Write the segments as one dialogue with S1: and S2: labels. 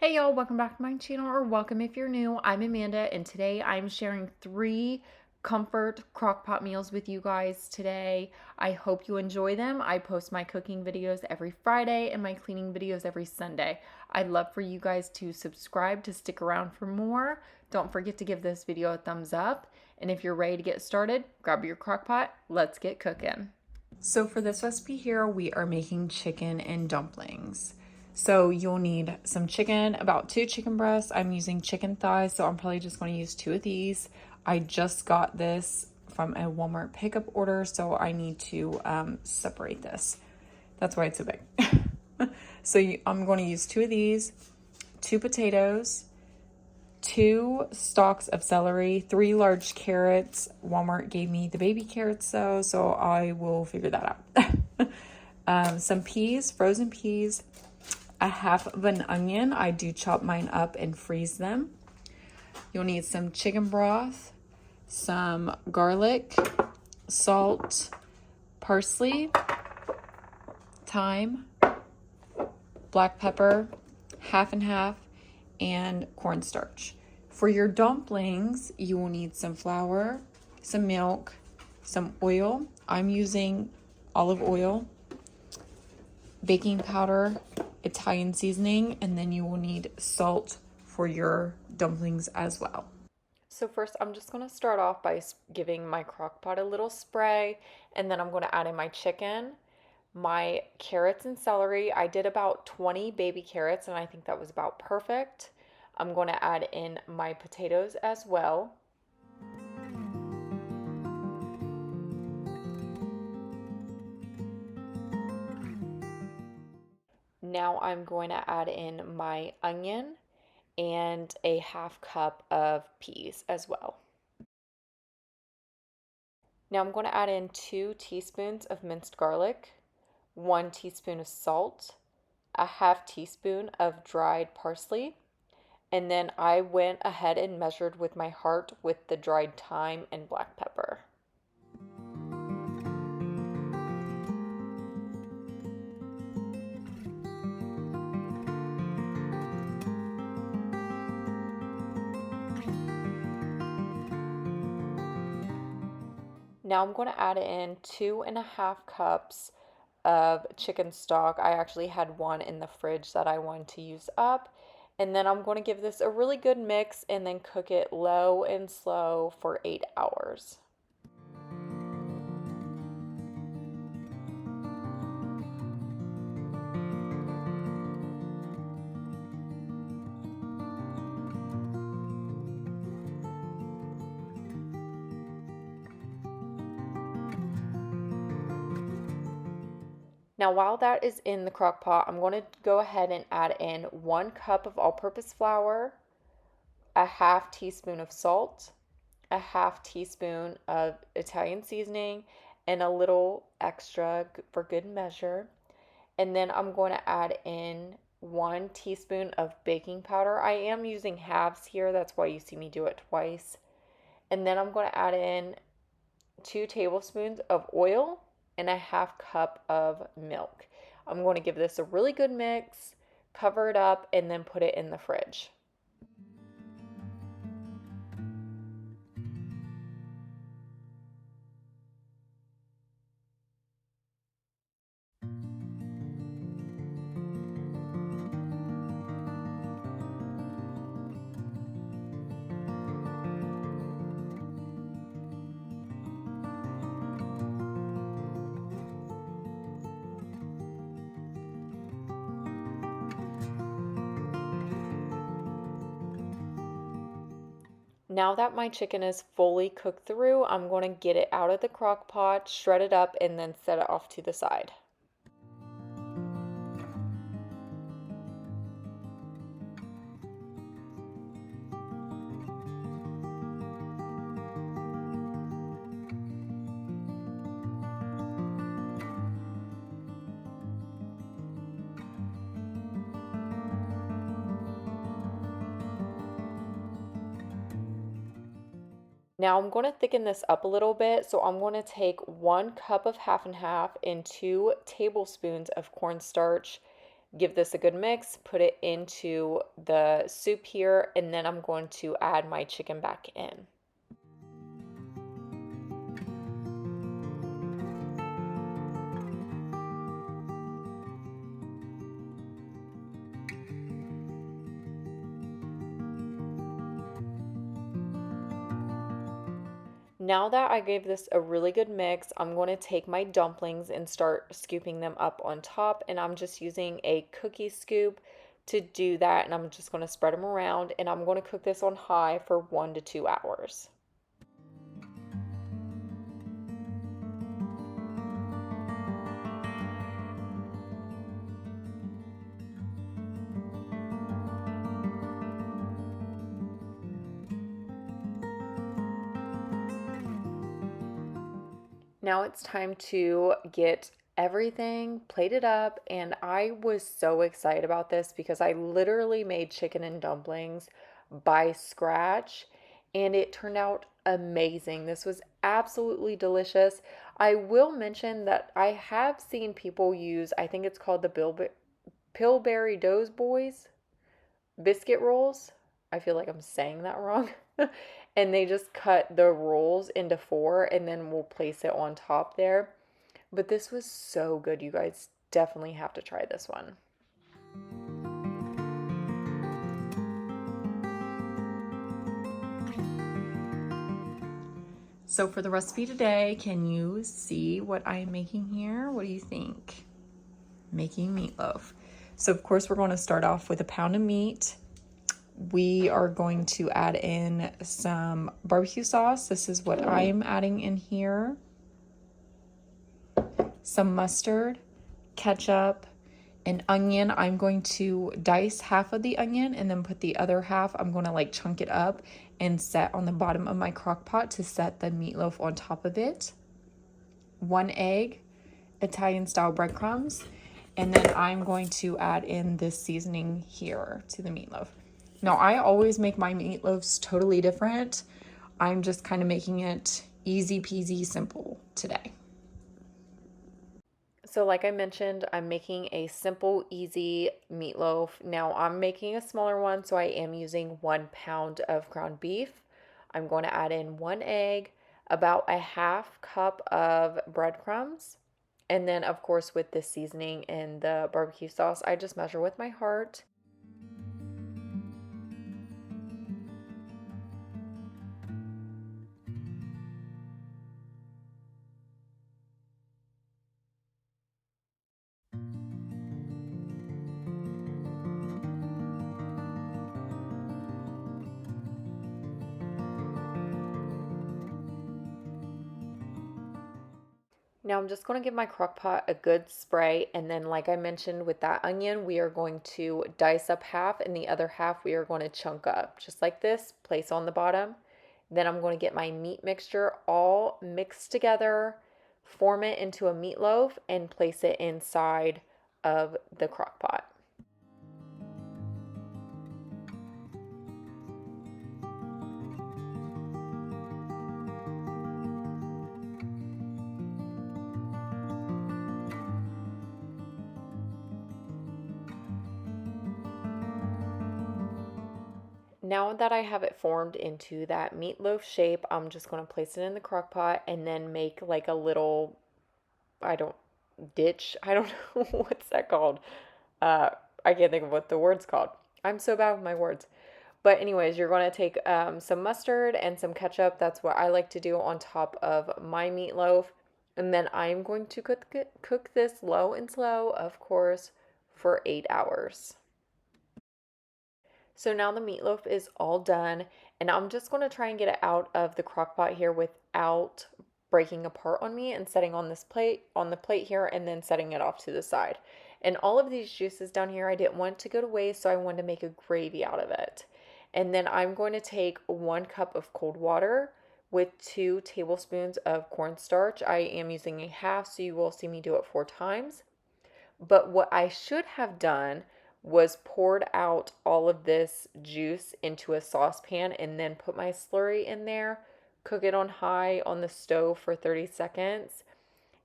S1: Hey y'all, welcome back to my channel, or welcome if you're new. I'm Amanda, and today I'm sharing 3 comfort crock pot meals with you guys today. I hope you enjoy them. I post my cooking videos every Friday and my cleaning videos every Sunday. I'd love for you guys to subscribe to stick around for more. Don't forget to give this video a thumbs up, and if you're ready to get started, grab your crock pot. Let's get cooking. So for this recipe here, we are making chicken and dumplings. So you'll need some chicken, about 2 chicken breasts. I'm using chicken thighs, so I'm probably just going to use 2 of these. I just got this from a Walmart pickup order, so I need to separate this. That's why it's so big. I'm going to use 2 of these, 2 potatoes, 2 stalks of celery, 3 large carrots. Walmart gave me the baby carrots though, so I will figure that out. Some peas, frozen peas, a half of an onion. I do chop mine up and freeze them. You'll need some chicken broth, some garlic, salt, parsley, thyme, black pepper, half and half, and cornstarch. For your dumplings, you will need some flour, some milk, some oil. I'm using olive oil, baking powder, Italian seasoning, and then you will need salt for your dumplings as well. So first, I'm just going to start off by giving my crock pot a little spray, and then I'm going to add in my chicken, my carrots and celery. I did about 20 baby carrots, and I think that was about perfect. I'm going to add in my potatoes as well. Now I'm going to add in my onion and a half cup of peas as well. Now I'm going to add in 2 teaspoons of minced garlic, 1 teaspoon of salt, a half teaspoon of dried parsley, and then I went ahead and measured with my heart with the dried thyme and black pepper. Now I'm going to add in 2.5 cups of chicken stock. I actually had one in the fridge that I wanted to use up. And then I'm going to give this a really good mix and then cook it low and slow for 8 hours. Now, while that is in the crock pot, I'm going to go ahead and add in 1 cup of all-purpose flour, a half teaspoon of salt, a half teaspoon of Italian seasoning, and a little extra for good measure. And then I'm going to add in 1 teaspoon of baking powder. I am using halves here, that's why you see me do it twice. And then I'm going to add in 2 tablespoons of oil and a half cup of milk. I'm going to give this a really good mix, cover it up, and then put it in the fridge. Now that my chicken is fully cooked through, I'm going to get it out of the crock pot, shred it up, and then set it off to the side. Now I'm going to thicken this up a little bit, so I'm going to take 1 cup of half and half and 2 tablespoons of cornstarch Give this a good mix, put it into the soup here, and then I'm going to add my chicken back in. Now that I gave this a really good mix, I'm going to take my dumplings and start scooping them up on top. And I'm just using a cookie scoop to do that. And I'm just going to spread them around. And I'm going to cook this on high for 1 to 2 hours. Now it's time to get everything plated up, and I was so excited about this because I literally made chicken and dumplings by scratch and it turned out amazing. This was absolutely delicious. I will mention that I have seen people use, I think it's called the Pillsbury Doughboys biscuit rolls. I feel like I'm saying that wrong. And they just cut the rolls into four and then we'll place it on top there. But this was so good. You guys definitely have to try this one. So for the recipe today, can you see what I'm making here? What do you think? Making meatloaf. So of course we're going to start off with a pound of meat. We are going to add in some barbecue sauce. This is what I'm adding in here. Some mustard, ketchup, an onion. I'm going to dice half of the onion and then put the other half, I'm going to like chunk it up and set on the bottom of my crock pot to set the meatloaf on top of it. 1 egg, Italian style breadcrumbs, and then I'm going to add in this seasoning here to the meatloaf. Now, I always make my meatloaves totally different. I'm just kind of making it easy peasy simple today. So like I mentioned, I'm making a simple, easy meatloaf. Now I'm making a smaller one, so I am using 1 pound of ground beef. I'm going to add in 1 egg, about a half cup of breadcrumbs, and then of course with the seasoning and the barbecue sauce, I just measure with my heart. Now I'm just going to give my crock pot a good spray, and then like I mentioned with that onion, we are going to dice up half and the other half we are going to chunk up just like this, place on the bottom. Then I'm going to get my meat mixture all mixed together, form it into a meatloaf, and place it inside of the crock pot. Now that I have it formed into that meatloaf shape, I'm just going to place it in the crock pot and then make like a little, I don't, ditch. I don't know what's that called. Uh, I can't think of what the word's called. I'm so bad with my words. But anyways, you're going to take some mustard and some ketchup. That's what I like to do on top of my meatloaf. And then I'm going to cook this low and slow, of course, for 8 hours. So now the meatloaf is all done, and I'm just going to try and get it out of the crock pot here without breaking apart on me, and setting on this plate, on the plate here, and then setting it off to the side. And all of these juices down here, I didn't want to go to waste, so I wanted to make a gravy out of it. And then I'm going to take 1 cup of cold water with 2 tablespoons of cornstarch. I am using a half, so you will see me do it 4 times. But what I should have done was poured out all of this juice into a saucepan and then put my slurry in there, cook it on high on the stove for 30 seconds,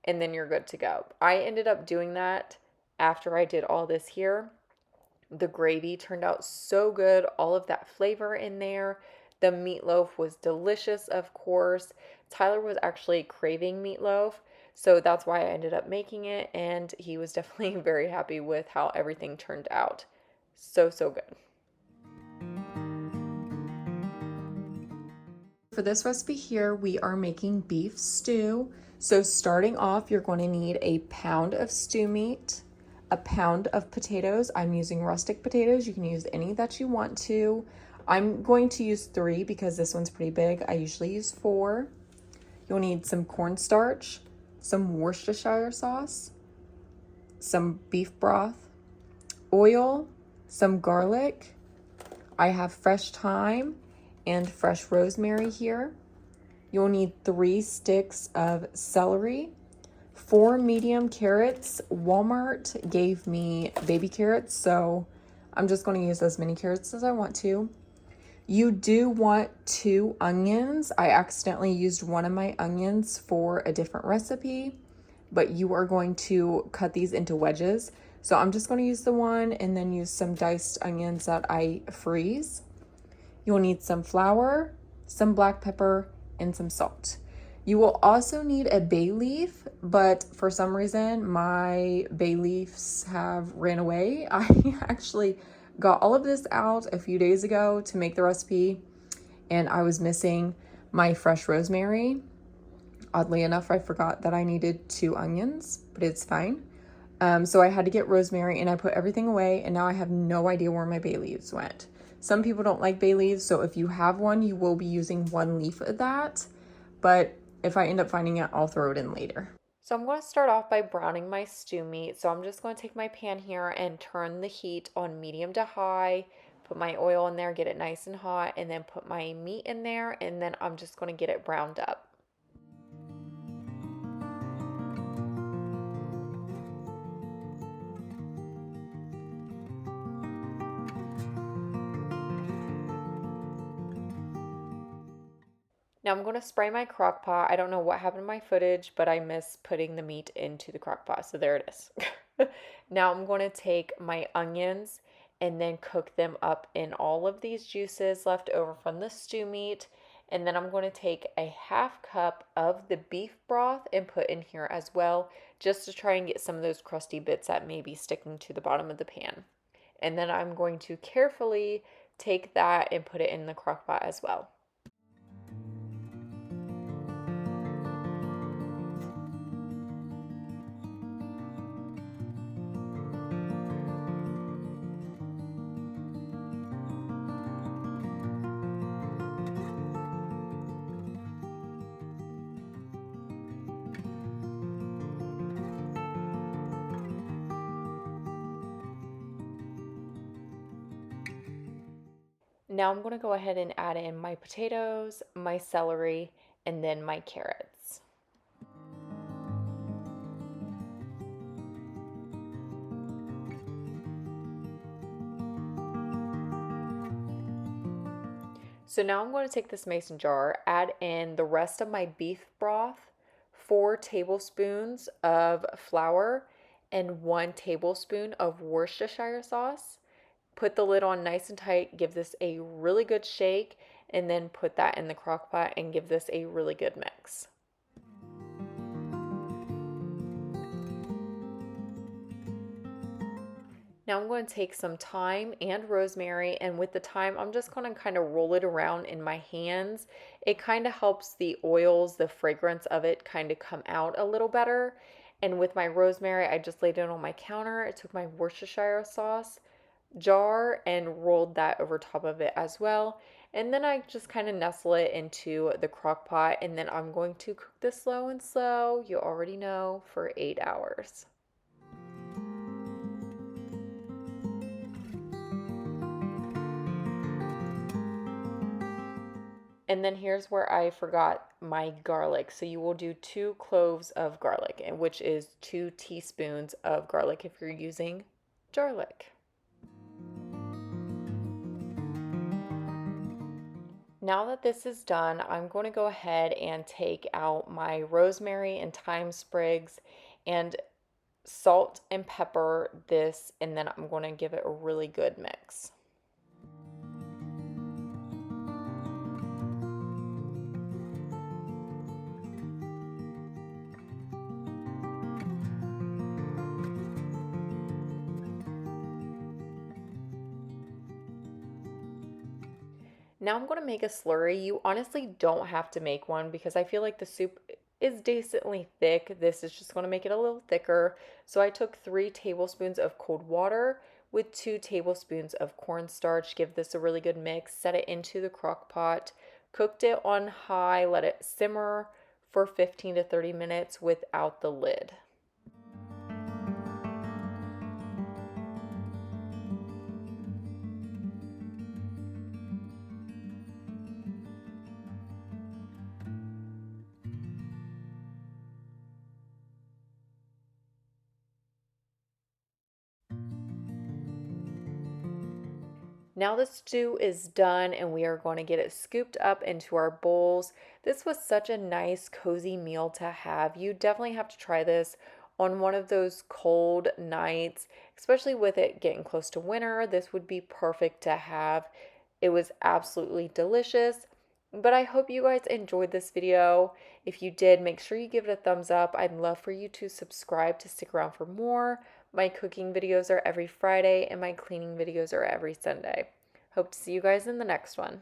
S1: and then you're good to go. I ended up doing that after I did all this here. The gravy turned out so good, all of that flavor in there. The meatloaf was delicious, of course. Tyler was actually craving meatloaf, so that's why I ended up making it, and he was definitely very happy with how everything turned out. So, so good. For this recipe here, we are making beef stew. So starting off, you're going to need a pound of stew meat, a pound of potatoes. I'm using rustic potatoes. You can use any that you want to. I'm going to use 3 because this one's pretty big. I usually use 4. You'll need some cornstarch, some Worcestershire sauce, some beef broth, oil, some garlic. I have fresh thyme and fresh rosemary here. You'll need 3 sticks of celery, 4 medium carrots. Walmart gave me baby carrots, so I'm just going to use as many carrots as I want to. You do want 2 onions. I accidentally used one of my onions for a different recipe, but you are going to cut these into wedges. So I'm just going to use the one and then use some diced onions that I freeze. You'll need some flour, some black pepper, and some salt. You will also need a bay leaf, but for some reason my bay leaves have ran away. I actually got all of this out a few days ago to make the recipe, and I was missing my fresh rosemary. Oddly enough, I forgot that I needed 2 onions, but it's fine. So I had to get rosemary, and I put everything away, and now I have no idea where my bay leaves went. Some people don't like bay leaves, so if you have one, you will be using 1 leaf of that. But if I end up finding it, I'll throw it in later. So I'm going to start off by browning my stew meat. So I'm just going to take my pan here and turn the heat on medium to high, put my oil in there, get it nice and hot, and then put my meat in there, and then I'm just going to get it browned up. Now I'm going to spray my crock pot. I don't know what happened to my footage, but I miss putting the meat into the crock pot. So there it is. Now I'm going to take my onions and then cook them up in all of these juices left over from the stew meat. And then I'm going to take a half cup of the beef broth and put in here as well, just to try and get some of those crusty bits that may be sticking to the bottom of the pan. And then I'm going to carefully take that and put it in the crock pot as well. Now I'm going to go ahead and add in my potatoes, my celery, and then my carrots. So now I'm going to take this mason jar, add in the rest of my beef broth, 4 tablespoons of flour, and 1 tablespoon of Worcestershire sauce. Put the lid on nice and tight, give this a really good shake, and then put that in the crock pot and give this a really good mix. Now I'm going to take some thyme and rosemary, and with the thyme, I'm just going to kind of roll it around in my hands. It kind of helps the oils, the fragrance of it kind of come out a little better. And with my rosemary, I just laid it on my counter. I took my Worcestershire sauce jar and rolled that over top of it as well. And then I just kind of nestle it into the crock pot, and then I'm going to cook this slow and slow, you already know, for 8 hours. And then here's where I forgot my garlic. So you will do 2 cloves of garlic, which is 2 teaspoons of garlic if you're using garlic. Now that this is done, I'm going to go ahead and take out my rosemary and thyme sprigs and salt and pepper this, and then I'm going to give it a really good mix. Now I'm going to make a slurry. You honestly don't have to make one because I feel like the soup is decently thick. This is just going to make it a little thicker. So I took 3 tablespoons of cold water with 2 tablespoons of cornstarch. Give this a really good mix. Set it into the crock pot. Cooked it on high. Let it simmer for 15 to 30 minutes without the lid. Now the stew is done and we are going to get it scooped up into our bowls. This was such a nice, cozy meal to have. You definitely have to try this on one of those cold nights, especially with it getting close to winter. This would be perfect to have. It was absolutely delicious. But I hope you guys enjoyed this video. If you did, make sure you give it a thumbs up. I'd love for you to subscribe to stick around for more. My cooking videos are every Friday and my cleaning videos are every Sunday. Hope to see you guys in the next one.